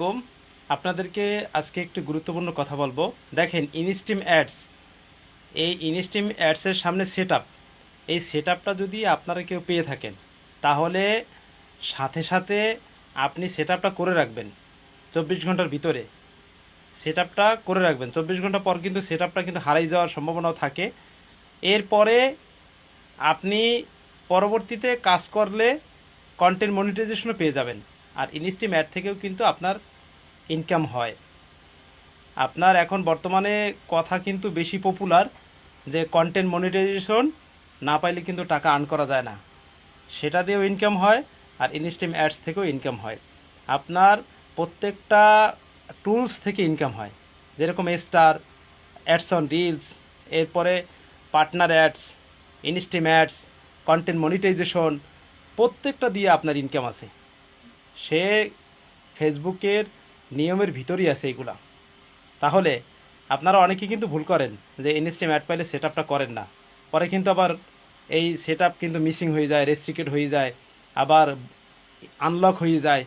কম আপনাদেরকে আজকে একটু গুরুত্বপূর্ণ কথা বলবো। দেখেন, ইনস্টিম অ্যাডস, এই ইনস্টিম অ্যাডসের সামনে সেটআপ, এই সেটআপটা যদি আপনারা কেউ পেয়ে থাকেন, তাহলে সাথে সাথে আপনি সেটআপটা করে রাখবেন 24 ঘন্টার ভিতরে। সেটআপটা করে রাখবেন 24 ঘন্টা পর, কিন্তু সেটআপটা কিন্তু হারিয়ে যাওয়ার সম্ভাবনাও থাকে। এরপরে আপনি পরবর্তীতে কাজ করলে কন্টেন্ট মনিটাইজেশনও পেয়ে যাবেন। আর ইনস্টিম অ্যাড থেকেও কিন্তু আপনার ইনকাম হয়। আপনার এখন বর্তমানে কথা কিন্তু বেশি পপুলার যে কন্টেন্ট মনিটাইজেশন না পাইলে কিন্তু টাকা আর্ন করা যায় না, সেটা দিয়েও ইনকাম হয়। আর ইনস্টিম অ্যাডস থেকেও ইনকাম হয়। আপনার প্রত্যেকটা টুলস থেকে ইনকাম হয়, যেরকম স্টার, অ্যাডস অন রিলস, এরপরে partner ads, instream ads, content monetisation, প্রত্যেকটা দিয়ে আপনার ইনকাম আছে। সে ফেসবুকের নিয়মের ভিতরই আছে এগুলা। তাহলে আপনারা অনেকে কিন্তু ভুল করেন যে ইনস্টিম অ্যাড পাইলে সেট আপটা করেন না, পরে কিন্তু আবার এই সেট আপ কিন্তু মিসিং হয়ে যায়, রেস্ট্রিক্টেড হয়ে যায়, আবার আনলক হয়ে যায়।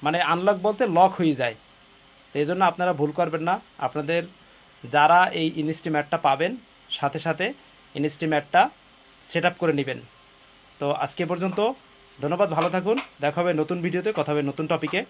মানে আনলক বলতে লক হয়ে যায়। তো এই জন্য আপনারা ভুল করবেন না। আপনাদের যারা এই ইনস্টিম অ্যাডটা পাবেন, সাথে সাথে ইনস্টিম অ্যাডটা সেট আপ করে নেবেন। তো আজকে পর্যন্ত, ধন্যবাদ, ভালো থাকুন। দেখা হবে নতুন ভিডিওতে, কথা হবে নতুন টপিকে।